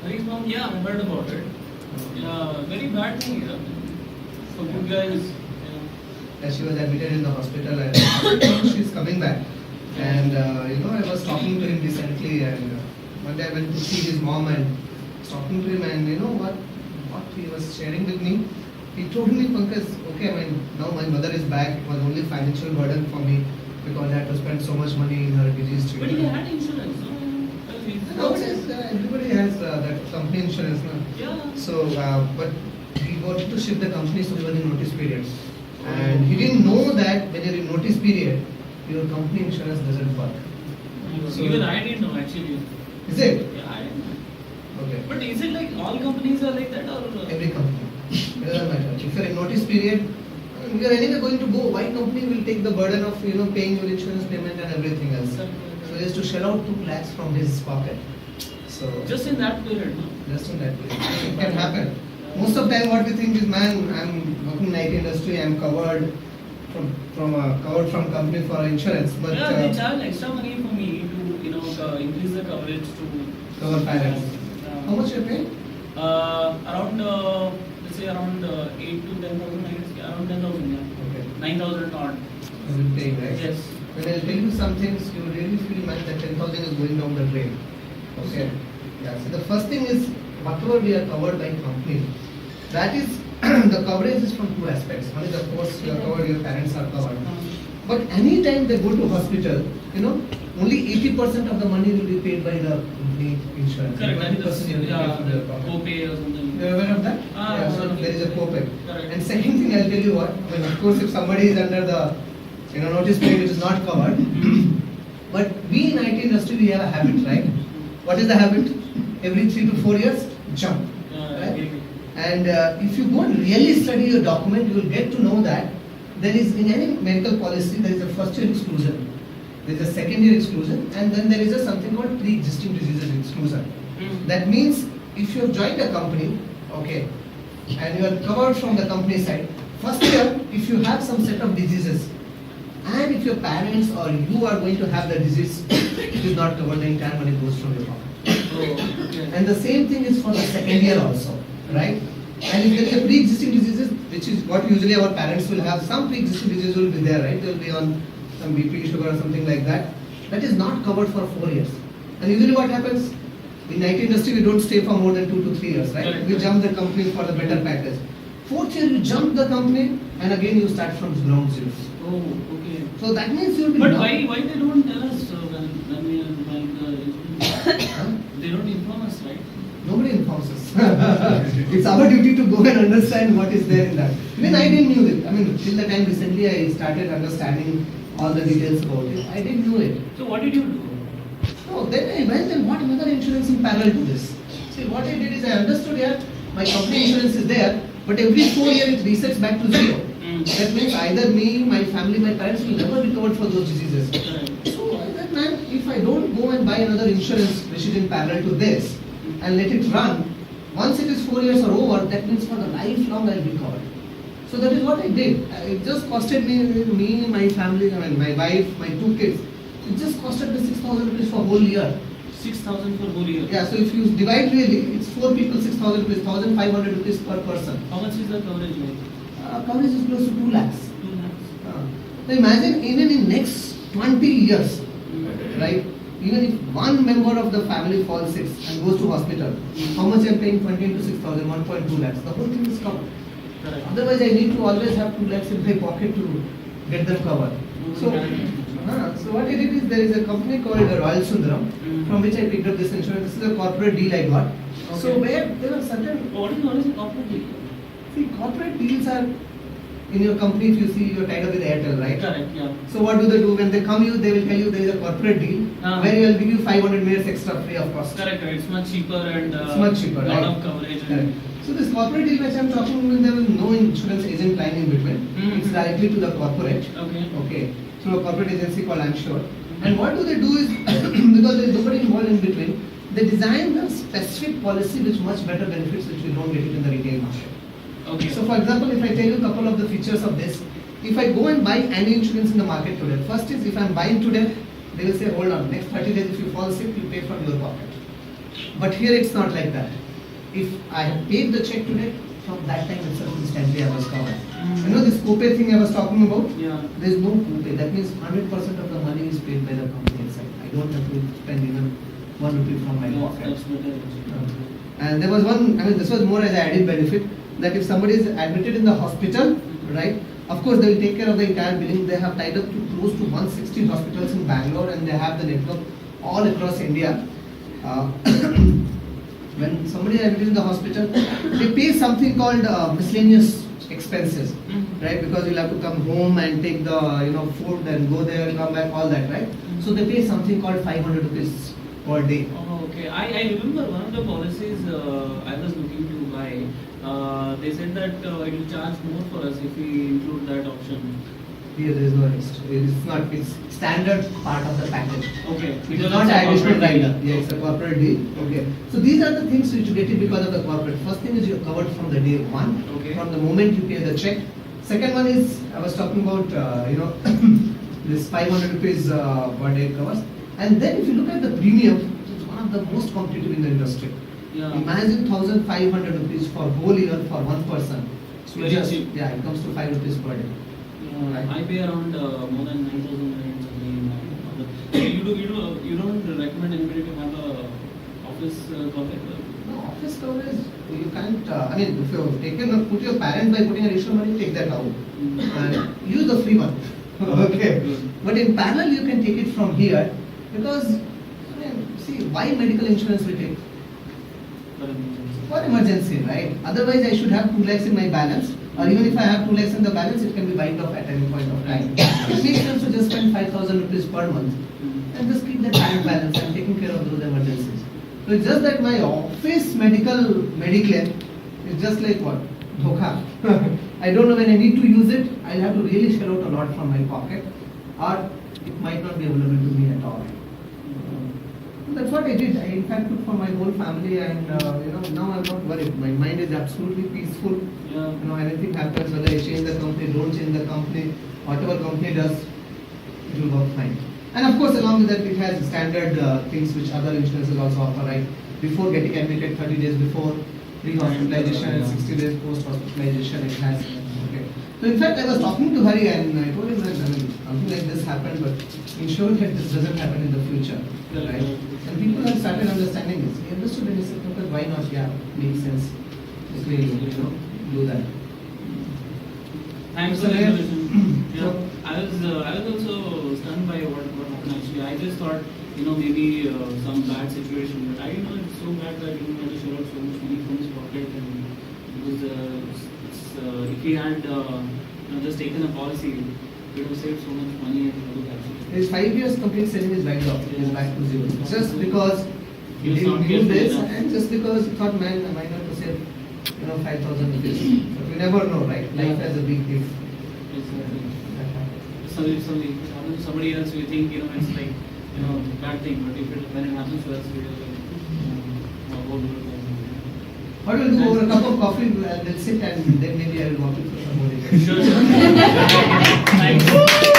Hari's mom, yeah, I heard about it. Yeah, very bad thing, yeah. For good guys, yeah. That she was admitted in the hospital and she's coming back. And I was talking to him recently, and one day I went to see his mom and was talking to him, and you know what he was sharing with me. He told me, Pankaj, okay, now my mother is back. It was only financial burden for me because I had to spend so much money in her disease But treatment. he had insurance, no? Nowadays, everybody has that company insurance now. Yeah. So, but he got to shift the company, so we were in notice period. And he didn't know that when you're in notice period, your company insurance doesn't work. So- Even I didn't know actually. Is it? Yeah, I didn't know. Okay. But is it like all companies are like that or? Every company. It doesn't matter. If you're in notice period, you are anyway going to go. Why company will take the burden of paying your insurance payment and everything else? So he has to shell out 2 lakhs from his pocket. So Just in that period, no? just in that way, it can happen. Most of the time, what we think is, man, I'm working in IT industry, I'm covered covered from company for insurance, but Yeah, they charge extra money for me to increase the coverage to cover parents. How much you pay? Around let's say around 8 to 10,000, I guess. Yeah, around 10,000, yeah. Okay. 9,000 odd. You will pay, right? Yes. When I'll tell you some things, you really feel, man, that 10,000 is going down the drain. Okay. Yeah. So the first thing is, whatever we are covered by company, that is the coverage is from 2 aspects. One is, of course, you are covered, your parents are covered. But anytime they go to hospital, only 80% of the money will be paid by the company insurance. Correct. 20% you will pay from your pocket. Co-pay or something. You are aware of that? Ah, Yeah, so there is a co-pay. Correct. And second thing, I'll tell you what. Of course, if somebody is under the notice period, it is not covered. But we in IT industry, we have a habit, right? What is the habit? Every 3 to 4 years, jump. Yeah, Right? And if you go and really study your document, you will get to know that there is, in any medical policy, there is a first year exclusion, there is a second year exclusion, and then there is a something called pre-existing diseases exclusion. That means if you have joined a company, okay, and you are covered from the company side, first year, if you have some set of diseases, and if your parents or you are going to have the disease, it is not covered, the entire money goes from your pocket. Oh, okay. And the same thing is for the second year also, right? And if there is a pre-existing diseases, which is what usually our parents will have, some pre-existing diseases will be there, right? They will be on some BP, sugar or something like that. That is not covered for 4 years. And usually what happens? In IT industry, we don't stay for more than 2 to 3 years, right? Correct. We jump the company for the better package. 4th year, you jump the company, and again you start from ground zero. Oh, okay. So that means you will be. But why they don't tell us when we are buying the Huh? they don't inform us, right? Nobody informs us. It's our duty to go and understand what is there in that. Even I didn't knew it. I mean, till the time recently I started understanding all the details about it. I didn't know it. So what did you do? No, then I went and bought another insurance in parallel to this. See, what I did is I understood here, my company insurance is there, but every 4 years it resets back to zero. That means either me, my family, my parents will never be covered for those diseases. Correct. So I said, man, if I don't go and buy another insurance which is in parallel to this and let it run, once it is 4 years or over, that means for the lifelong I'll be covered. So that is what I did. It just costed me, my family, my wife, my 2 kids. It just costed me 6,000 rupees for whole year. 6,000 for whole year. Yeah, so if you divide really, it's 4 people, 6,000 rupees, 1,500 rupees per person. How much is the coverage like? Coverage is close to 2 lakhs. 2 lakhs. So imagine even in next 20 years, right? Even if one member of the family falls sick and goes to hospital, how much I'm paying? 20 into 6,000, 1.2 lakhs. The whole thing is covered. Correct. Otherwise, I need to always have 2 lakhs in my pocket to get them covered. So what I did is there is a company called Royal Sundaram from which I picked up this insurance. This is a corporate deal I got. So Okay. where there are certain What is a corporate deal? see corporate deals are in your company. If you see you're tied up with Airtel, right? Correct, yeah. So what do they do when they come you? They will tell you there is a corporate deal where you will give you 500 minutes extra free of cost. Correct, it's much cheaper and It's much cheaper, lot right? of coverage. Correct. So this corporate deal which I am talking about, there is no insurance agent line in between. It's directly to the corporate. Okay. Okay. Through a corporate agency called I'm Sure. And what do they do is because there is nobody involved in between, they design a specific policy which much better benefits which we don't get it in the retail market. Okay. So for example, if I tell you a couple of the features of this, if I go and buy any insurance in the market today, first is if I'm buying today, they will say hold on, next 30 days if you fall sick, you pay from your pocket. But here it's not like that. If I have paid the check today, from that time itself instantly I was covered. You know this copay thing I was talking about? Yeah. There is no copay. That means 100% of the money is paid by the company itself. I don't have to spend even 1 rupee from my pocket. That's better. And there was one, I mean, this was more as an added benefit that if somebody is admitted in the hospital, right, of course they will take care of the entire billing. They have tied up to close to 160 hospitals in Bangalore and they have the network all across India. When somebody is admitted in the hospital, they pay something called miscellaneous expenses, right? Because you'll have to come home and take the food and go there and come back, all that, right? So they pay something called 500 rupees per day. Oh, okay. I remember one of the policies I was looking to buy. They said that it will charge more for us if we include that option. Here there is no extra. It's not. It's standard part of the package. Okay. It is not an additional rider. Yeah, it's a corporate deal. Okay. So these are the things which you get it because of the corporate. First thing is you're covered from the day one. Okay. From the moment you pay the check. Second one is I was talking about this 500 rupees per day covers. And then if you look at the premium, it's one of the most competitive in the industry. Yeah. Imagine 1,500 rupees for whole year for one person. It's very cheap. Yeah, it comes to 5 rupees per day. Yeah, I pay around more than 9,000 rands a day. You don't recommend anybody to have a office coverage? No, office coverage, you can't, I mean, if you put your parent by putting additional money, take that out. And use the free one. Okay. But in parallel, you can take it from here because, I mean, see, why medical insurance we take? For emergency, right? Otherwise, I should have 2 lakhs in my balance. Or even if I have 2 lakhs in the balance, it can be wiped off at any point of time. It makes sense to just spend 5,000 rupees per month and just keep that bank balance and taking care of those emergencies. So it's just that my office mediclaim is just like what? Dhokha. I don't know when I need to use it, I'll have to really shell out a lot from my pocket or it might not be available to me at all. That's what I did. I in fact took for my whole family and now I'm not worried. My mind is absolutely peaceful. Yeah. Anything happens, whether I change the company, don't change the company, whatever company does, it will work fine. And of course, along with that, it has standard things which other insurances also offer, right? Before getting admitted, 30 days before, pre-hospitalization and 60 days post-hospitalization, it has. Okay. So in fact, I was talking to Hari and I told him that something like this happened, but ensure that this doesn't happen in the future, right? And people have started understanding this. He understood and he said, because why not? Yeah, makes sense. Okay, do that. Thanks So for the yeah. information. Yeah. So- I was also stunned by what happened actually. I just thought, maybe some bad situation, but I didn't know it's so bad that you had to shell out so much money from his pocket, and if he had just taken a policy, it would have saved so much money and other accidents. His 5 years complete saving is wiped off. It is back to zero. Just because He he was not didn't do careful this enough. and just because he thought, man, I might have to save 5,000 rupees. But we never know, right? Life has a big gift. Exactly. Somebody else, we think it's like bad thing, but when it happens to us, we are like, what do What we'll do over a cup of coffee, we'll sit and then maybe I will walk you through some more details. Sure. Thanks.